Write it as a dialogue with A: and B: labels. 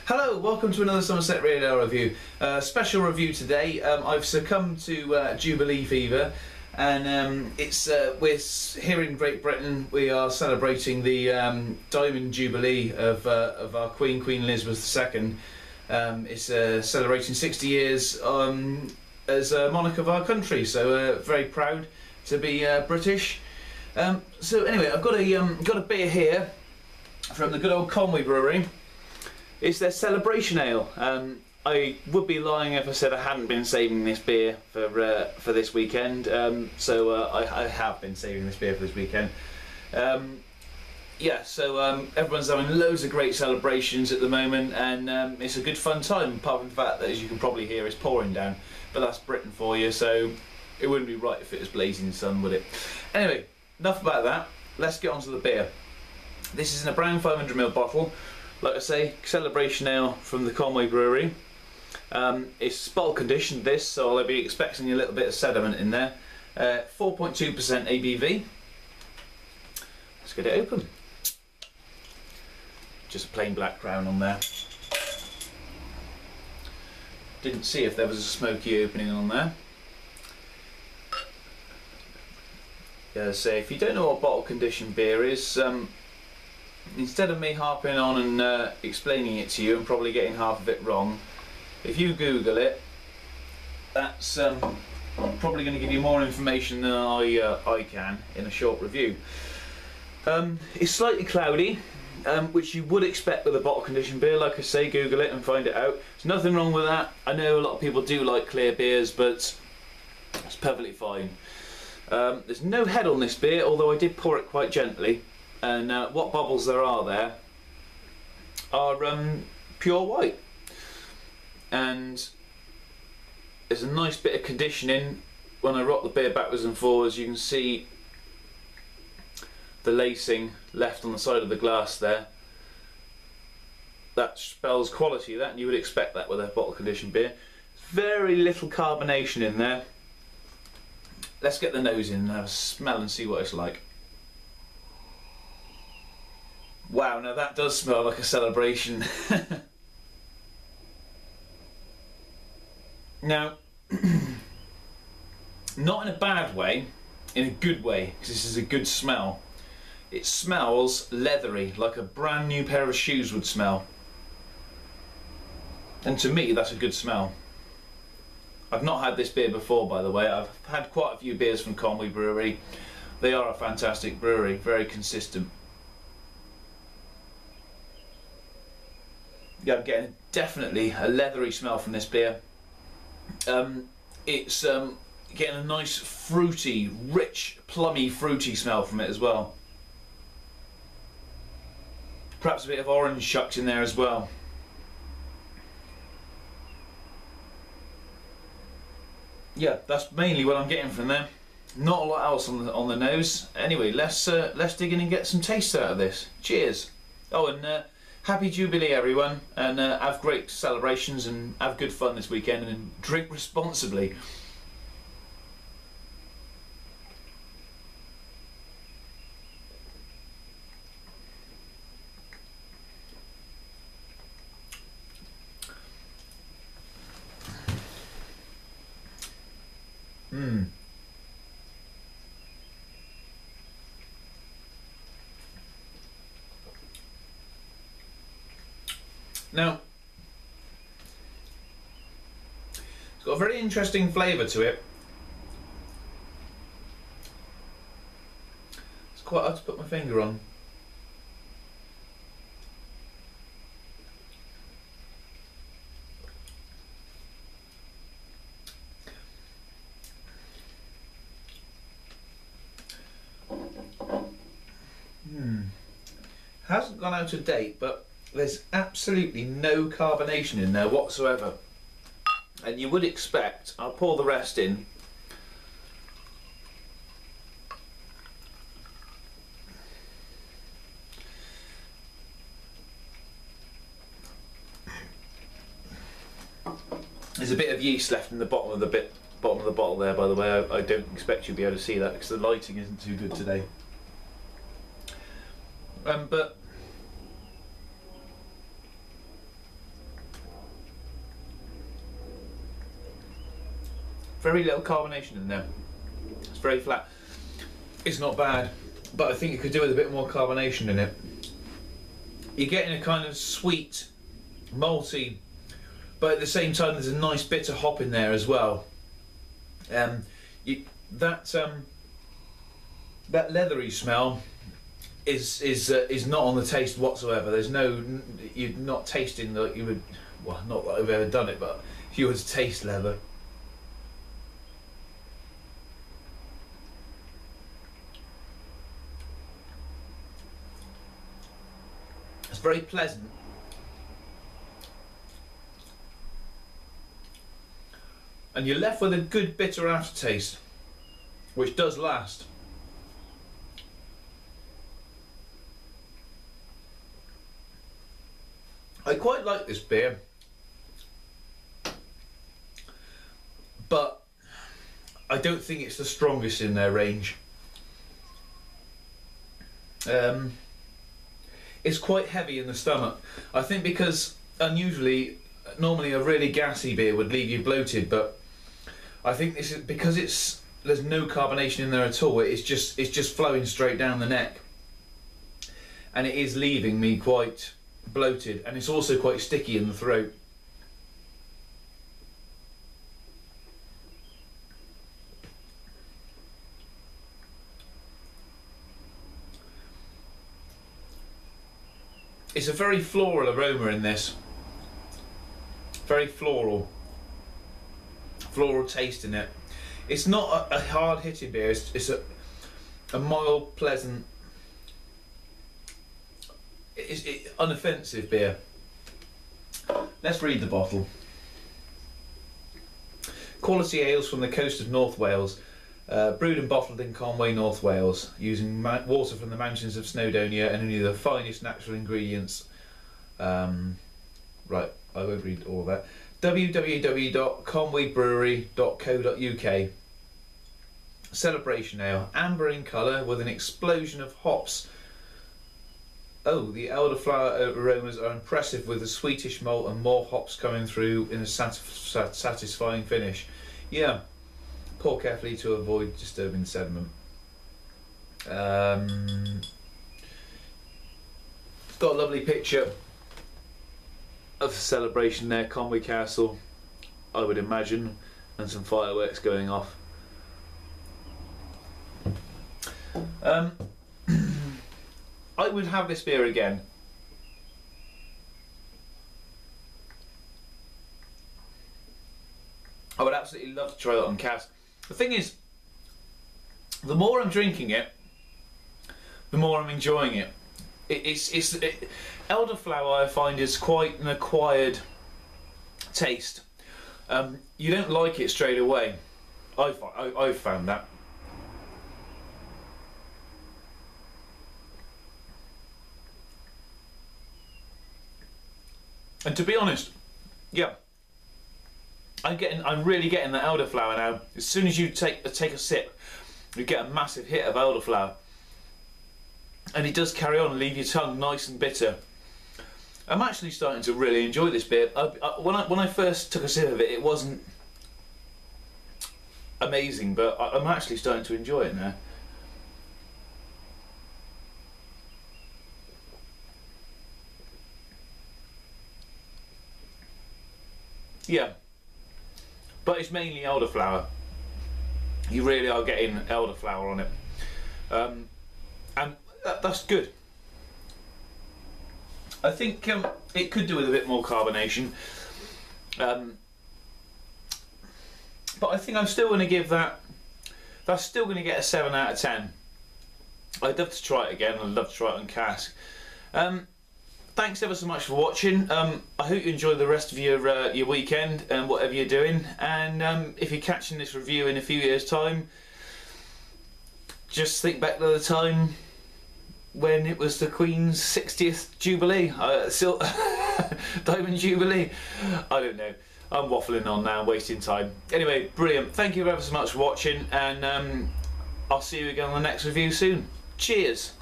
A: Hello, welcome to another Somerset Radio review. Special review today. I've succumbed to Jubilee fever, and we're here in Great Britain. We are celebrating the Diamond Jubilee of our Queen Elizabeth II. It's celebrating 60 years as a monarch of our country, so very proud to be British. So anyway, I've got a beer here from the good old Conwy Brewery. It's their celebration ale. I would be lying if I said I hadn't been saving this beer for this weekend. So I have been saving this beer for this weekend. Yeah, so everyone's having loads of great celebrations at the moment, and it's a good fun time, apart from the fact that, as you can probably hear, it's pouring down. But that's Britain for you, so it wouldn't be right if it was blazing sun, would it? Anyway, enough about that. Let's get on to the beer. This is in a brown 500ml bottle. Like I say, celebration ale from the Conwy Brewery. It's bottle conditioned, this, so I'll be expecting a little bit of sediment in there. 4.2% ABV. Let's get it open. Just a plain black crown on there. Didn't see if there was a smoky opening on there. Yeah, so if you don't know what bottle conditioned beer is, instead of me harping on and explaining it to you and probably getting half of it wrong, if you Google it, that's probably going to give you more information than I can in a short review. It's slightly cloudy, which you would expect with a bottle conditioned beer. Like I say, Google it and find it out. There's nothing wrong with that. I know a lot of people do like clear beers, but it's perfectly fine. There's no head on this beer, although I did pour it quite gently. And what bubbles there are pure white, and there's a nice bit of conditioning. When I rock the beer backwards and forwards, you can see the lacing left on the side of the glass there. That spells quality, that, and you would expect that with a bottle conditioned beer. Very little carbonation in there. Let's get the nose in and have a smell and see what it's like. Wow, now that does smell like a celebration. Now, not in a bad way, in a good way, because this is a good smell. It smells leathery, like a brand new pair of shoes would smell. And to me, that's a good smell. I've not had this beer before, by the way. I've had quite a few beers from Conwy Brewery. They are a fantastic brewery, very consistent. Yeah, I'm getting definitely a leathery smell from this beer. It's getting a nice fruity, rich, plummy, fruity smell from it as well. Perhaps a bit of orange shucked in there as well. Yeah, that's mainly what I'm getting from there. Not a lot else on the nose. Anyway, let's dig in and get some taste out of this. Cheers. Oh, and Happy Jubilee, everyone, and have great celebrations and have good fun this weekend and drink responsibly. Now, it's got a very interesting flavour to it. It's quite hard to put my finger on. Hasn't gone out of date, but there's absolutely no carbonation in there whatsoever, and you would expect, I'll pour the rest in, there's a bit of yeast left in the bottom of the bottle there, by the way. I don't expect you'll be able to see that because the lighting isn't too good today. But Very little carbonation in there. It's very flat. It's not bad, but I think you could do with a bit more carbonation in it. You're getting a kind of sweet, malty, but at the same time there's a nice bitter hop in there as well. That leathery smell is not on the taste whatsoever. There's no, you're not tasting like you would, well, not that I've ever done it, but if you were to taste leather. It's very pleasant. And you're left with a good bitter aftertaste, which does last. I quite like this beer, but I don't think it's the strongest in their range. It's quite heavy in the stomach. I think because normally a really gassy beer would leave you bloated, but I think this is because there's no carbonation in there at all. It's just flowing straight down the neck, and it is leaving me quite bloated, and it's also quite sticky in the throat. It's a very floral aroma in this. Very floral taste in it. It's not a hard-hitting beer. It's a mild, pleasant, unoffensive beer. Let's read the bottle. Quality ales from the coast of North Wales, brewed and bottled in Conwy, North Wales, using water from the mountains of Snowdonia and only the finest natural ingredients. Right, I won't read all of that. www.conwybrewery.co.uk. Celebration ale, amber in colour with an explosion of hops. Oh, the elderflower aromas are impressive with the sweetish malt and more hops coming through in a satisfying finish. Yeah, pour carefully to avoid disturbing the sediment. It's got a lovely picture of the celebration there, Conwy Castle, I would imagine, and some fireworks going off. I would have this beer again. I would absolutely love to try that on cask. The thing is, the more I'm drinking it, the more I'm enjoying it. Elderflower, I find, is quite an acquired taste. You don't like it straight away. I've found that. And to be honest, yeah, I'm really getting the elderflower now. As soon as you take a sip, you get a massive hit of elderflower, and it does carry on and leave your tongue nice and bitter. I'm actually starting to really enjoy this beer. When I first took a sip of it, it wasn't amazing, but I'm actually starting to enjoy it now. Yeah, but it's mainly elderflower. You really are getting elderflower on it, and that's good. I think it could do with a bit more carbonation, but I think I'm still going to give that. That's still going to get a 7 out of 10. I'd love to try it again. I'd love to try it on cask. Thanks ever so much for watching. I hope you enjoy the rest of your weekend and whatever you're doing. And if you're catching this review in a few years' time, just think back to the time when it was the Queen's 60th Jubilee, Diamond Jubilee. I don't know. I'm waffling on now, wasting time. Anyway, brilliant. Thank you ever so much for watching, and I'll see you again on the next review soon. Cheers.